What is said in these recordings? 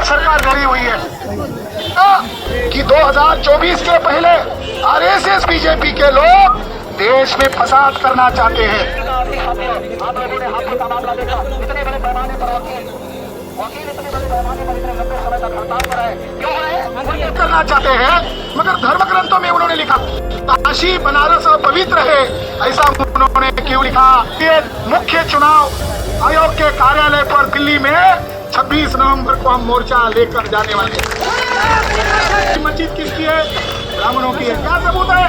सरकार डरी हुई है कि 2024 के पहले आरएसएस बीजेपी के लोग देश में फसाद करना चाहते हैं। आप लोगों ने हाथी का मामला देखा, इतने बड़े पैमाने पर वकील इतने बड़े पैमाने पर इतने लंबे समय तक हड़ताल पर है, क्यों है? करना चाहते हैं, मगर धर्म ग्रंथों में उन्होंने लिखा काशी बनारस पवित्र है, ऐसा उन्होंने क्यों लिखा? ये मुख्य चुनाव आयोग के कार्यालय पर दिल्ली में 26 नवंबर को हम मोर्चा लेकर जाने वाले हैं। मस्जिद किसकी है? ब्राह्मणों की है। क्या सबूत है?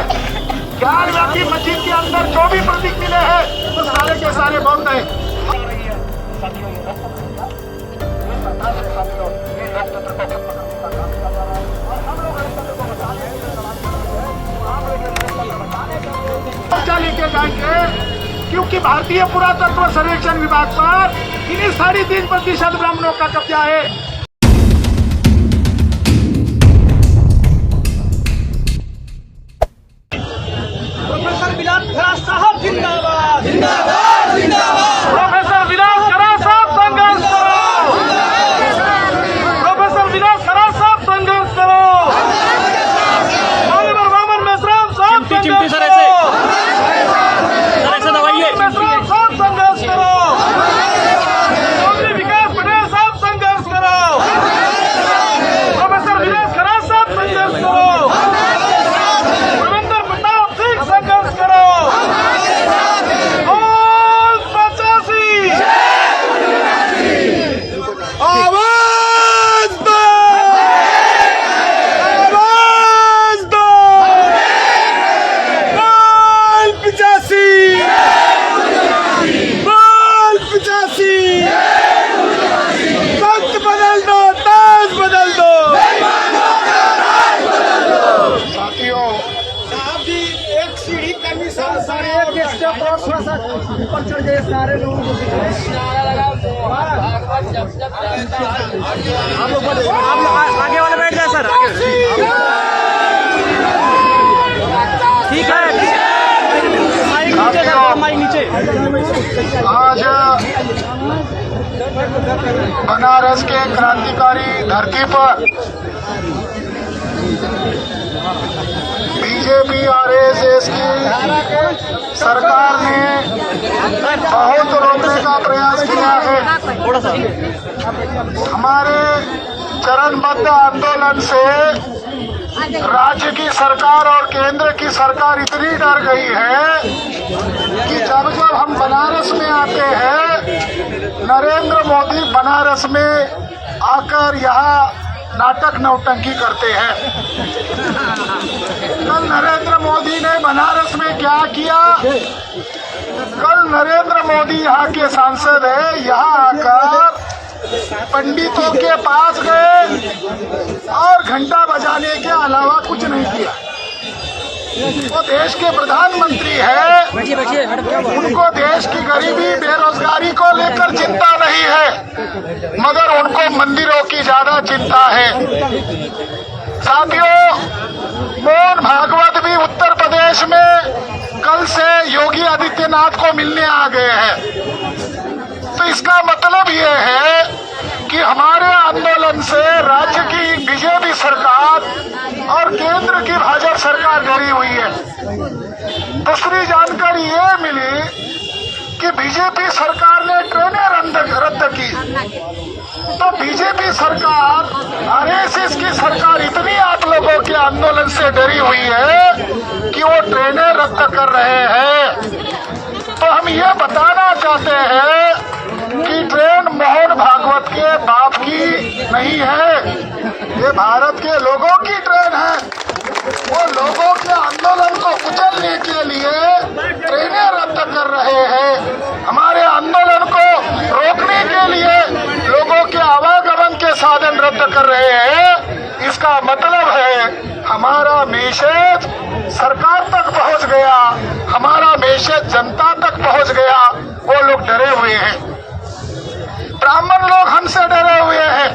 ज्ञान व्यापी मस्जिद के अंदर जो भी प्रतीक मिले हैं तो सारे के सारे बौद्ध है। मोर्चा लेके जाएंगे क्योंकि भारतीय पुरातत्व सर्वेक्षण विभाग पर इन्हीं 3.5% ब्राह्मणों का कब्जा है। प्रोफेसर विलास खरा साहब जिंदाबाद जिंदाबाद जिंदाबाद। प्रोफेसर विलास खरा साहब संघर्ष करो। प्रोफेसर विलास खरा साहब संघर्ष करो। ऑलिवर वामन मेश्राम साहब संघर्ष करो। मेश्राम साहब संघर्ष करो। विकास पटेल साहब संघर्ष करो। प्रोफेसर विलास खरा साहब संघर्ष करो। रविंद्र प्रताप सिंह संघर्ष करो। और 85 आवाज दो, आवाज दो। बोल 85, बोल 85। वक्त बदल दो, ताज बदल दो। साथियों, साहब जी एक सीढ़ी कमी सारे एक स्टेप और थोड़ा सा ऊपर चढ़ गए सारे लोगों को आप आगे वाले बैठ जाए सर। ठीक है, माइक नीचे। आज बनारस के क्रांतिकारी धरती पर बीजेपी आरएसएस की सरकार ने बहुत रोकने का प्रयास किया है। हमारे चरणबद्ध आंदोलन से राज्य की सरकार और केंद्र की सरकार इतनी डर गई है कि जब जब हम बनारस में आते हैं, नरेंद्र मोदी बनारस में आकर यहाँ नाटक नौटंकी करते हैं। कल नरेंद्र मोदी ने बनारस में क्या किया? कल नरेंद्र मोदी यहाँ के सांसद है, यहाँ आकर पंडितों के पास गए और घंटा बजाने के अलावा कुछ नहीं किया। वो देश के प्रधानमंत्री है, उनको देश की गरीबी बेरोजगारी को लेकर चिंता नहीं है, मगर उनको मंदिरों की ज्यादा चिंता है। साथियों, मोहन भागवत भी उत्तर प्रदेश में कल से योगी आदित्यनाथ को मिलने आ गए हैं। तो इसका मतलब ये है कि हमारे आंदोलन से राज्य की बीजेपी सरकार और केंद्र की भाजपा सरकार डरी हुई है। दूसरी जानकारी ये मिली कि बीजेपी सरकार ने ट्रेनें रद्द की। तो बीजेपी सरकार, आरएसएस की सरकार इतनी आप लोगों के आंदोलन से डरी हुई है कि वो ट्रेनें रद्द कर रहे हैं। तो हम ये बताना चाहते हैं कि ट्रेन मोहन भागवत के बाप की नहीं है, ये भारत के लोगों की ट्रेन है। वो लोगों के आंदोलन को कुचलने के लिए ट्रेनें रद्द कर रहे हैं। हमारे आंदोलन को रोकने के लिए लोगों के आवागमन के साधन रद्द कर रहे हैं। इसका मतलब है हमारा मैसेज सरकार तक पहुंच गया, हमारा मैसेज जनता तक पहुंच गया। वो लोग डरे हुए हैं, ब्राह्मण लोग हमसे डरे हुए हैं।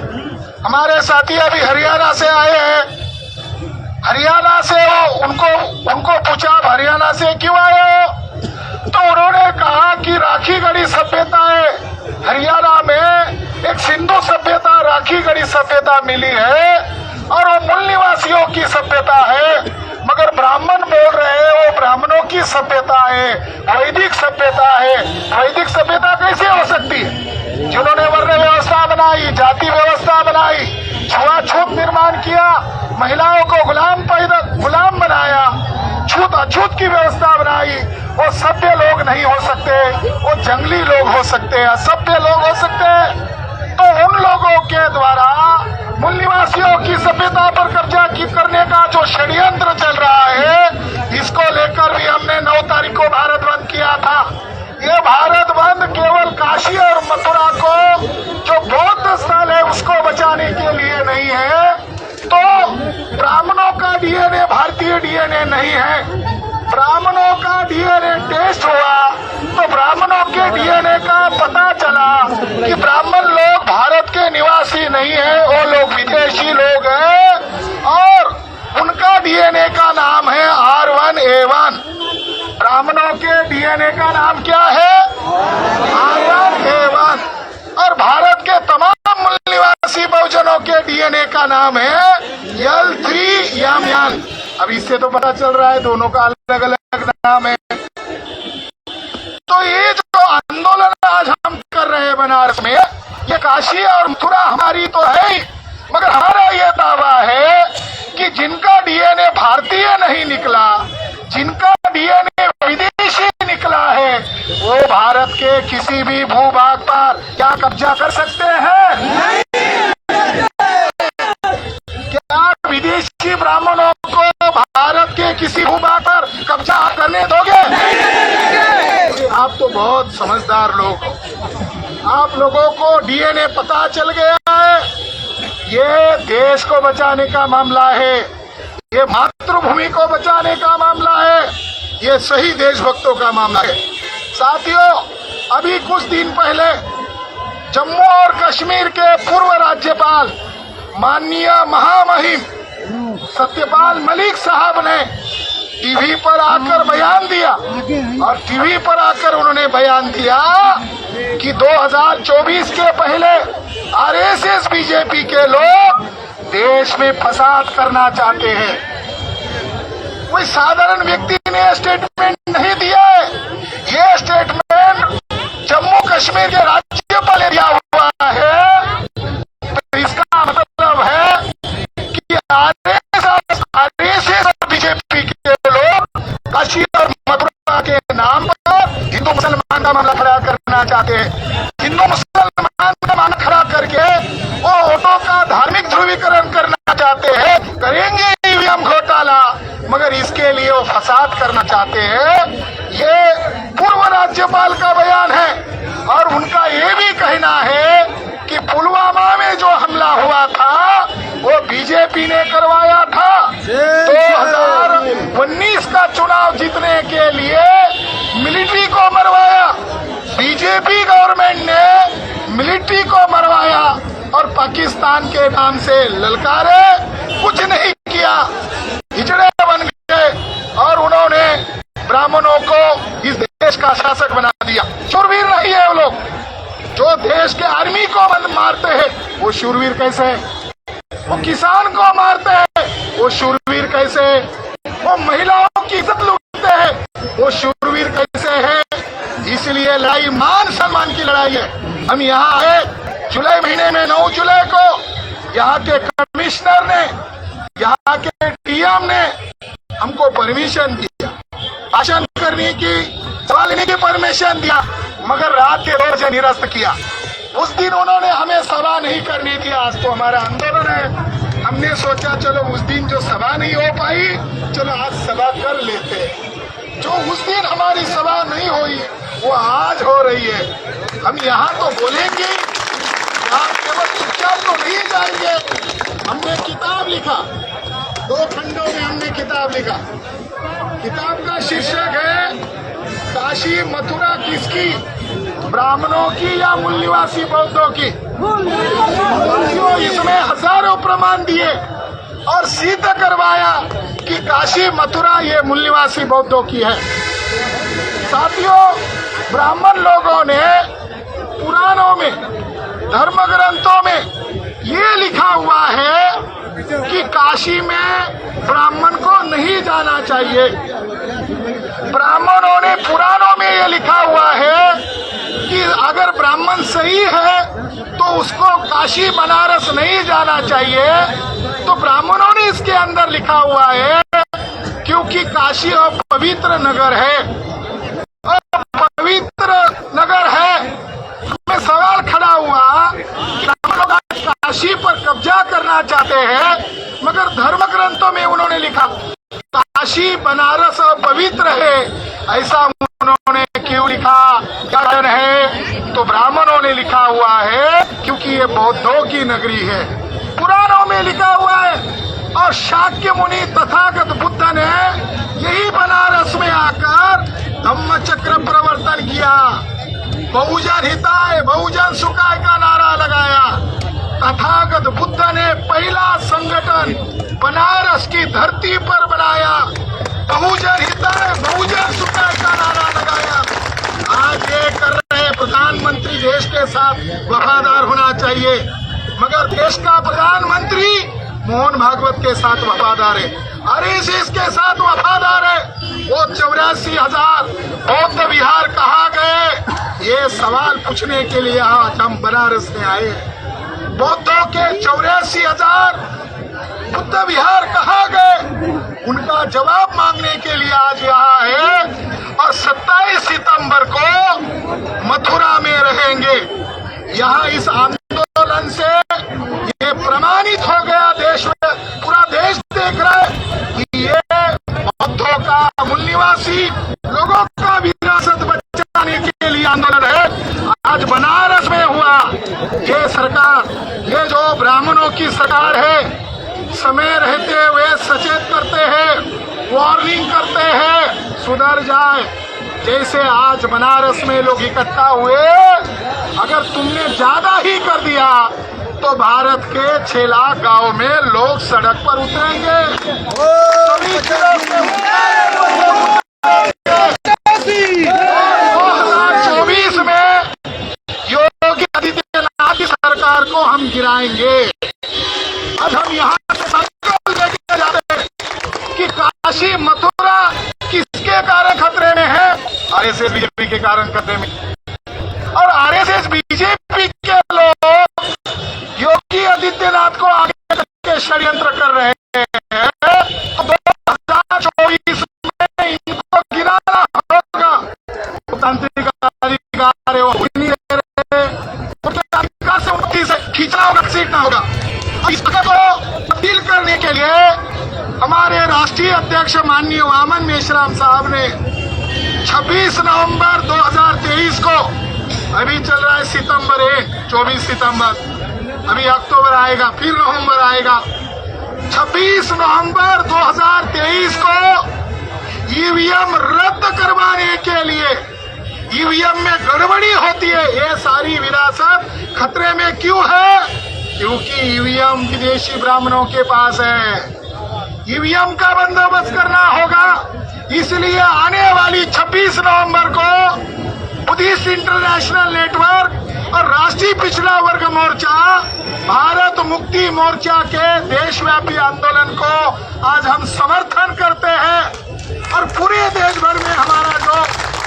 हमारे साथी अभी हरियाणा से आए हैं। हरियाणा से उनको पूछा आप हरियाणा से क्यों आए हो? तो उन्होंने कहा कि राखी गढ़ी सभ्यता है हरियाणा में एक सिंधु सभ्यता, राखीगढ़ी सभ्यता मिली है और वो मूल निवासियों की सभ्यता है, मगर ब्राह्मण बोल रहे हैं वो ब्राह्मणों की सभ्यता है, वैदिक सभ्यता है। वैदिक सभ्यता कैसे हो सकती है? जिन्होंने वर्ण व्यवस्था बनाई, जाति व्यवस्था बनाई, छुआछूत निर्माण किया, महिलाओं को गुलाम बनाया, छूत अछूत की व्यवस्था बनाई, वो सभ्य लोग नहीं हो सकते, वो जंगली लोग हो सकते हैं, असभ्य लोग हो सकते हैं। तो उन लोगों के द्वारा मूल निवासियों की सभ्यता पर कब्जा करने का जो षड्यंत्र चल रहा है, इसको लेकर भी हमने 9 तारीख को भारत बंद किया था। ये भारत बंद केवल काशी और मथुरा को जो बौद्ध स्थल है उसको बचाने के लिए नहीं है। तो ब्राह्मणों का डीएनए भारतीय डीएनए नहीं है। ब्राह्मणों का डीएनए टेस्ट हुआ तो ब्राह्मणों के डीएनए का पता चला कि ब्राह्मण लोग भारत के निवासी नहीं है, वो लोग विदेशी लोग हैं और उनका डीएनए का नाम है R1A1। ब्राह्मणों के डीएनए का नाम क्या है? R1A1। और भारत के तमाम मूल निवासी बहुजनों के डीएनए का नाम है L3YAM। अब इससे तो पता चल रहा है दोनों का अलग अलग नाम है। तो ये जो आंदोलन आज हम कर रहे हैं बनारस में, ये काशी और मथुरा हमारी तो है ही, मगर हमारा ये दावा है कि जिनका डीएनए भारतीय नहीं निकला, जिनका डीएनए विदेशी निकला है, वो भारत के किसी भी भूभाग पर क्या कब्जा कर सकते हैं? क्या विदेशी ब्राह्मणों को भारत के किसी भूभाग पर कब्जा करने दोगे? आप तो बहुत समझदार लोग हो, आप लोगों को डीएनए पता चल गया है। ये देश को बचाने का मामला है, ये मातृभूमि को बचाने का मामला है, ये सही देशभक्तों का मामला है। साथियों, अभी कुछ दिन पहले जम्मू और कश्मीर के पूर्व राज्यपाल माननीय महामहिम सत्यपाल मलिक साहब ने टीवी पर आकर बयान दिया और टीवी पर आकर उन्होंने बयान दिया कि 2024 के पहले आरएसएस बीजेपी के लोग देश में फसाद करना चाहते हैं। कोई साधारण व्यक्ति ने स्टेटमेंट नहीं दिया है, ये स्टेटमेंट जम्मू कश्मीर के राज्यपाल ने दिया हुआ है। तो इसका मतलब है कि आरएसएस और बीजेपी के लोग काशी और मथुरा के नाम पर हिंदू मुसलमान का मामला खड़ा करना चाहते हैं। हिंदू मुसलमान का मामला खड़ा करके वो वोटों का धार्मिक ध्रुवीकरण करना चाहते हैं। करेंगे ईवीएम घोटाला, मगर इसके लिए वो फसाद करना चाहते हैं। ये पूर्व राज्यपाल का बयान है और उनका ये भी कहना है कि पुलवामा में जो हमला हुआ था वो बीजेपी ने करवाया था। 2019 का चुनाव जीतने के लिए मिलिट्री को मरवाया, बीजेपी गवर्नमेंट ने मिलिट्री को मरवाया और पाकिस्तान के नाम से ललकारे, कुछ नहीं किया, हिजड़े बन गए और उन्होंने ब्राह्मणों को इस देश का शासक बना दिया। शूरवीर नहीं है वो लोग, जो देश के आर्मी को मारते हैं वो शूरवीर कैसे है? वो किसान को मारते हैं वो शूरवीर कैसे है? वो महिलाओं की इज्जत लूटते हैं वो शूरवीर कैसे है? इसलिए लड़ाई मान सम्मान की लड़ाई है। हम यहाँ आए जुलाई महीने में 9 जुलाई को यहाँ के कमिश्नर ने, यहाँ के डीएम ने हमको परमिशन दिया, भाषण करने की, सवाल लेने की परमिशन दिया, मगर रात के 2 बजे निरस्त किया। उस दिन उन्होंने हमें सभा नहीं करने दिया। आज तो हमारा आंदोलन है, हमने सोचा चलो उस दिन जो सभा नहीं हो पाई, चलो आज सभा कर लेते हैं। जो उस दिन हमारी सभा नहीं हुई वो आज हो रही है। हम यहाँ तो बोलेंगे, यहाँ केवल चुपचाप तो नहीं जाएंगे। हमने किताब लिखा, 2 खंडों में हमने किताब लिखा। किताब का शीर्षक है काशी मथुरा किसकी, ब्राह्मणों की या मूल निवासी बौद्धों की। इसमें हजारों प्रमाण दिए और सिद्ध करवाया कि काशी मथुरा ये मूल निवासी बौद्धों की है। साथियों, ब्राह्मण लोगों ने पुराणों में धर्म ग्रंथों में ये लिखा हुआ है कि काशी में ब्राह्मण को नहीं जाना चाहिए। ब्राह्मणों ने पुराणों में ये लिखा हुआ है कि अगर ब्राह्मण सही है तो उसको काशी बनारस नहीं जाना चाहिए। तो ब्राह्मणों ने इसके अंदर लिखा हुआ है क्योंकि काशी और पवित्र नगर है, और पवित्र नगर है। हमें सवाल खड़ा हुआ कि हम लोग काशी पर कब्जा करना चाहते हैं, मगर धर्म ग्रंथों में उन्होंने लिखा काशी बनारस और पवित्र है, ऐसा उन्होंने क्यों लिखा? कारण है तो ब्राह्मणों ने लिखा हुआ है क्योंकि ये बौद्धों की नगरी है, पुराणों में लिखा हुआ है। और शाक्य मुनि तथागत बुद्ध ने यही बनारस में आकर धम्म चक्र प्रवर्तन किया, बहुजन हिताय बहुजन सुखाय का नारा लगाया। तथागत बुद्ध ने पहला संगठन बनारस की धरती पर बनाया, बहुजन हिताय बहुजन सुखाय का नारा लगाया। आज ये कर रहे प्रधानमंत्री देश के साथ वफादार होना चाहिए, मगर देश का प्रधानमंत्री मोहन भागवत के साथ वफादार है, आरएसएस के साथ वफादार है। वो 84,000 बौद्ध विहार कहाँ गए, ये सवाल पूछने के लिए आज हम बनारस में आए हैं। बौद्धों के 84,000 बुद्ध विहार कहाँ गए, उनका जवाब मांगने के लिए आज यहाँ है। और 27 सितंबर को मथुरा में रहेंगे। यहाँ इस आंदोलन से ये प्रमाणित हो गया, देश में पूरा देश देख रहा है कि ये बौद्धों का मूल निवासी लोगों का विरासत बचाने के लिए आंदोलन है। आज बनारस में हुआ। ये सरकार, ये जो ब्राह्मणों की सरकार है, समय रहते हुए सचेत करते हैं, वार्निंग करते हैं, सुधर जाए। जैसे आज बनारस में लोग इकट्ठा हुए, अगर तुमने ज्यादा ही कर दिया तो भारत के 6 लाख गांव में लोग सड़क पर उतरेंगे। सभी तरफ से 2024 में योगी आदित्यनाथ की सरकार को हम गिराएंगे। आज हम यहाँ से संकल्प लेके जाते हैं कि काशी मथुरा किसके कारण खतरे में है? आरएसएस बीजेपी के कारण खतरे में। और आरएसएस बीजेपी के लोग योगी आदित्यनाथ को आगे करके षड्यंत्र कर रहे हैं। 2024 में इनको गिराना होगा। लोकतांत्रिक अधिकार है, वो नहीं दे रहे, अधिकार से उन्नति से खींचना होगा, सीटना होगा। इसको तब्दील करने के लिए हमारे राष्ट्रीय अध्यक्ष माननीय वामन मेश्राम साहब ने 26 नवंबर 2023 को, अभी चल रहा है सितंबर 24 सितंबर, अभी अक्टूबर आएगा, फिर नवंबर आएगा। 26 नवंबर 2023 को ईवीएम रद्द करवाने के लिए, ईवीएम में गड़बड़ी होती है, ये सारी विरासत खतरे में क्यों है? क्योंकि ईवीएम विदेशी ब्राह्मणों के पास है। ईवीएम का बंदोबस्त करना होगा। इसलिए आने वाली 26 नवंबर को बुद्धिस्ट इंटरनेशनल नेटवर्क और राष्ट्रीय पिछड़ा वर्ग मोर्चा, भारत मुक्ति मोर्चा के देशव्यापी आंदोलन को आज हम समर्थन करते हैं। और पूरे देश भर में हमारा जो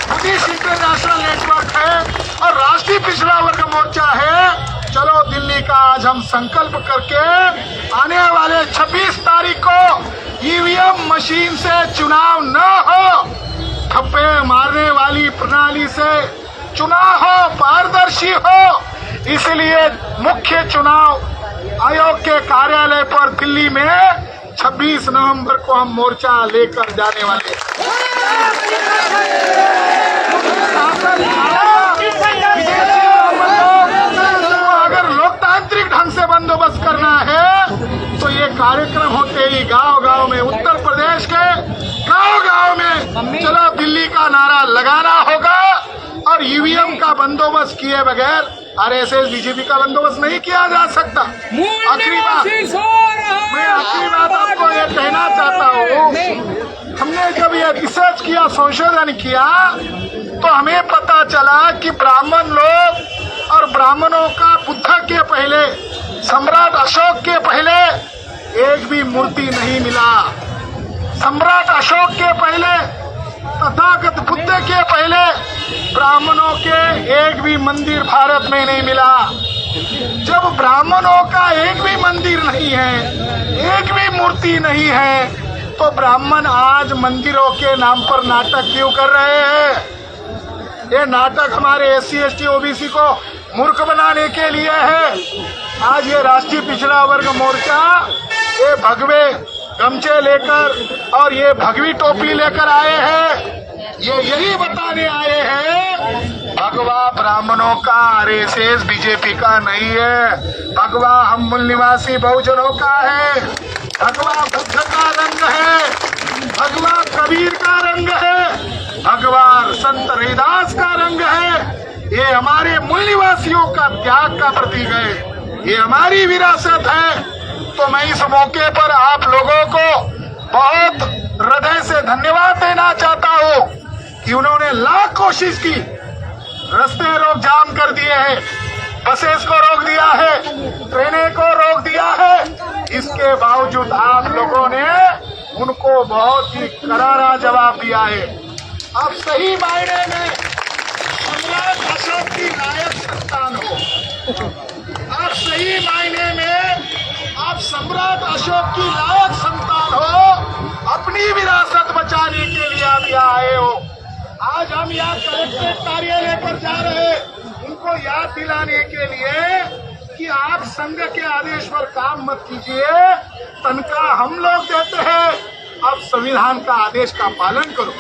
बुद्धिस्ट इंटरनेशनल नेटवर्क है और राष्ट्रीय पिछड़ा वर्ग मोर्चा है, चलो दिल्ली का आज हम संकल्प करके आने वाले 26 तारीख को ईवीएम मशीन से चुनाव न हो, ठप्पे मारने वाली प्रणाली से चुनाव हो, पारदर्शी हो। इसलिए मुख्य चुनाव आयोग के कार्यालय पर दिल्ली में 26 नवंबर को हम मोर्चा लेकर जाने वाले अगर लोकतांत्रिक ढंग से बंदोबस्त करना है तो ये कार्यक्रम होते ही गांव-गांव में, उत्तर प्रदेश के गांव-गांव में चलो दिल्ली का नारा लगाना होगा। और ईवीएम का बंदोबस्त किए बगैर आरएसएस बीजेपी का बंदोबस्त नहीं किया जा सकता। आखिरी बात, मैं आखिरी बात आपको ये कहना चाहता हूँ, हमने जब ये रिसर्च किया, संशोधन किया, तो हमें पता चला कि ब्राह्मण लोग और ब्राह्मणों का बुद्ध के पहले, सम्राट अशोक के पहले एक भी मूर्ति नहीं मिला। सम्राट अशोक के पहले, तथागत बुद्ध के पहले ब्राह्मणों के एक भी मंदिर भारत में नहीं मिला। जब ब्राह्मणों का एक भी मंदिर नहीं है, एक भी मूर्ति नहीं है, तो ब्राह्मण आज मंदिरों के नाम पर नाटक क्यों कर रहे हैं? ये नाटक हमारे SC ST OBC को मूर्ख बनाने के लिए है। आज ये राष्ट्रीय पिछड़ा वर्ग मोर्चा ये भगवे गमछे लेकर और ये भगवी टोपी लेकर आए हैं। ये यही बताने आए हैं भगवा ब्राह्मणों का RSS BJP का नहीं है, भगवा हम मूल निवासी बहुजनों का है, भगवा बुद्ध का रंग है, भगवा कबीर का रंग है, भगवा संत रविदास का रंग है। ये हमारे मूल निवासियों का त्याग का प्रतीक है, ये हमारी विरासत है। तो मैं इस मौके पर आप लोगों को बहुत हृदय से धन्यवाद देना चाहता हूँ कि उन्होंने लाख कोशिश की, रास्ते रोक जाम कर दिए हैं, बसेस को रोक दिया है, ट्रेनें को रोक दिया है, इसके बावजूद आप लोगों ने उनको बहुत ही करारा जवाब दिया है। अब सही मायने में सम्राट अशोक की लायक संतान हो, आप सही मायने में आप सम्राट अशोक की लायक संतान हो, अपनी विरासत बचाने के लिए आप यहाँ आए हो। आज हम यहाँ कलेक्ट्रेट कार्यालय पर जा रहे हैं उनको याद दिलाने के लिए कि आप संघ के आदेश पर काम मत कीजिए, तनख्वाह हम लोग देते हैं, आप संविधान का आदेश का पालन करो।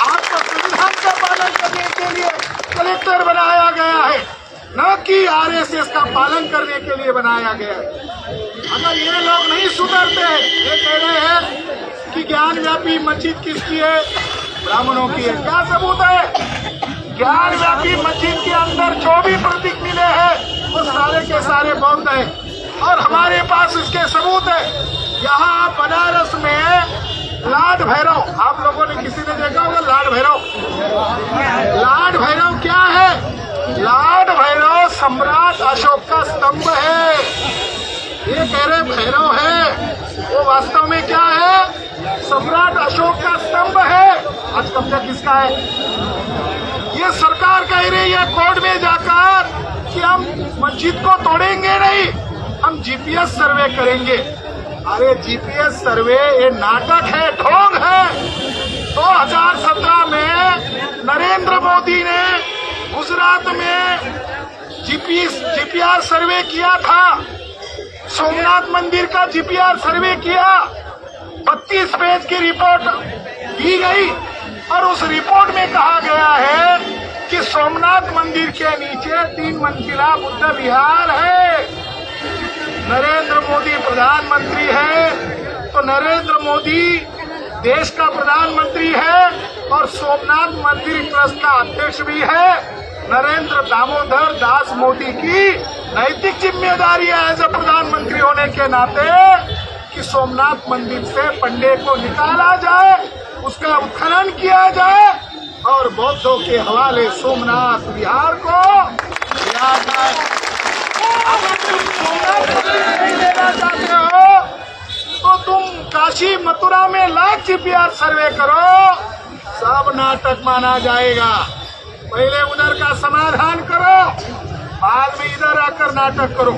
आपको संविधान का पालन करने के लिए कलेक्टर बनाया गया है, न कि RSS का पालन करने के लिए बनाया गया है। अगर ये लोग नहीं सुधरते, ये कह रहे हैं कि ज्ञान व्यापी मस्जिद किसकी है? ब्राह्मणों की है। क्या सबूत है? ज्ञान व्यापी मस्जिद के अंदर जो भी प्रतीक मिले हैं वो सारे के सारे बौद्ध है और हमारे पास इसके सबूत है। यहाँ बनारस में लाड भैरव, आप लोगों ने किसी ने देखा होगा लाड भैरव? लाड भैरव क्या है? लाड भैरव सम्राट अशोक का स्तंभ है। ये कह रहे भैरव है, वो वास्तव में क्या है? सम्राट अशोक का स्तंभ है। आज कब्जा किसका है? ये सरकार कह रही है कोर्ट में जाकर कि हम मस्जिद को तोड़ेंगे नहीं, हम GPS सर्वे करेंगे। अरे GPS सर्वे ये नाटक है, ढोंग है। 2017 में नरेंद्र मोदी ने गुजरात में GPR सर्वे किया था, सोमनाथ मंदिर का GPR सर्वे किया, 32 पेज की रिपोर्ट दी गई और उस रिपोर्ट में कहा गया है कि सोमनाथ मंदिर के नीचे 3 मंजिला बुद्ध विहार है। नरेंद्र मोदी प्रधानमंत्री है तो नरेंद्र मोदी देश का प्रधानमंत्री है और सोमनाथ मंदिर ट्रस्ट का अध्यक्ष भी है। नरेंद्र दामोदर दास मोदी की नैतिक जिम्मेदारी है एज ए प्रधानमंत्री होने के नाते कि सोमनाथ मंदिर से पंडे को निकाला जाए, उसका उत्खनन किया जाए और बौद्धों के हवाले सोमनाथ विहार को दिया जाए। अगर तुम सोमनाथ मंदिर नहीं लेना चाहते हो तो तुम काशी मथुरा में लाख GPR सर्वे करो, सब नाटक माना जाएगा। पहले उधर का समाधान करो, बाद में इधर आकर नाटक करो।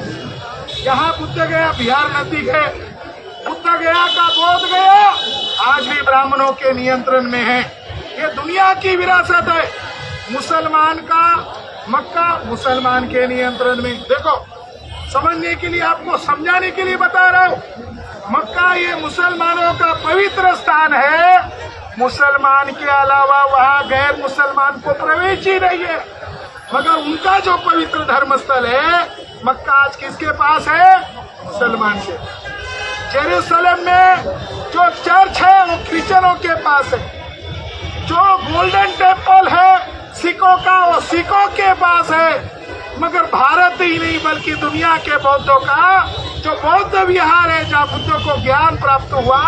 यहाँ बुद्ध गया बिहार नजदीक है, बुद्ध गया का बोध गया आज भी ब्राह्मणों के नियंत्रण में है। ये दुनिया की विरासत है। मुसलमान का मक्का मुसलमान के नियंत्रण में। देखो समझने के लिए, आपको समझाने के लिए बता रहा हूँ, मक्का ये मुसलमानों का पवित्र स्थान है। मुसलमान के अलावा वहाँ गैर मुसलमान को प्रवेश ही नहीं है, मगर उनका जो पवित्र धर्म स्थल है मक्का आज किसके पास है? मुसलमान के। जेरूसलम में जो चर्च है वो क्रिश्चियनों के पास है। जो गोल्डन टेम्पल है सिखों का वो सिखों के पास है। मगर भारत ही नहीं बल्कि दुनिया के बौद्धों का जो बौद्ध विहार है जहाँ बुद्धों को ज्ञान प्राप्त हुआ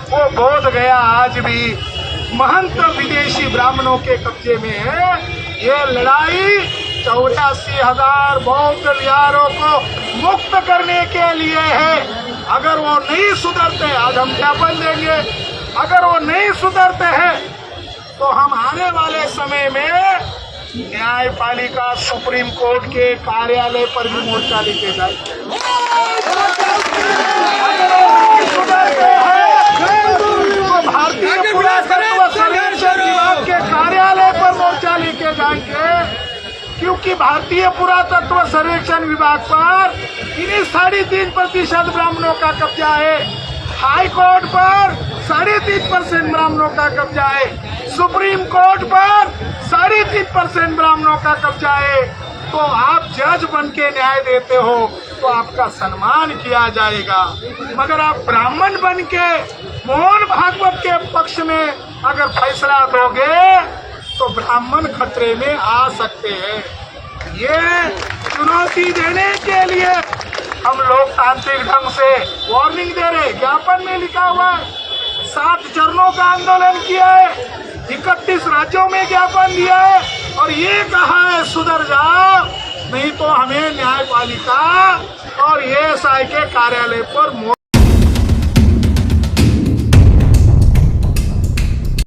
वो बोध गया आज भी महंत विदेशी ब्राह्मणों के कब्जे में है। ये लड़ाई 84,000 बौद्ध विहारों को मुक्त करने के लिए है। अगर वो नहीं सुधरते, आज हम ज्ञापन देंगे, अगर वो नहीं सुधरते हैं तो हम आने वाले समय में न्यायपालिका सुप्रीम कोर्ट के कार्यालय पर भी मोर्चा लेके जाएंगे। सुधरते हैं तो भारतीय पुरातत्व सर्वेक्षण विभाग के कार्यालय पर मोर्चा लेके जाएंगे, क्योंकि भारतीय पुरातत्व सर्वेक्षण विभाग पर इन्हीं 3.5% ब्राह्मणों का कब्जा है। हाई कोर्ट पर 3.5% ब्राह्मणों का कब्जा है। सुप्रीम कोर्ट पर 3.5% ब्राह्मणों का कब्जा है। तो आप जज बन के न्याय देते हो तो आपका सम्मान किया जाएगा, मगर आप ब्राह्मण बन के मोहन भागवत के पक्ष में अगर फैसला दोगे तो ब्राह्मण खतरे में आ सकते हैं। ये चुनौती देने के लिए हम लोकतांत्रिक ढंग से वार्निंग दे रहे। ज्ञापन में लिखा हुआ है 7 चरणों का आंदोलन किया है, 31 राज्यों में ज्ञापन दिया है और ये कहा है सुधर जाओ, नहीं तो हमें न्यायपालिका और एएसआई के कार्यालय पर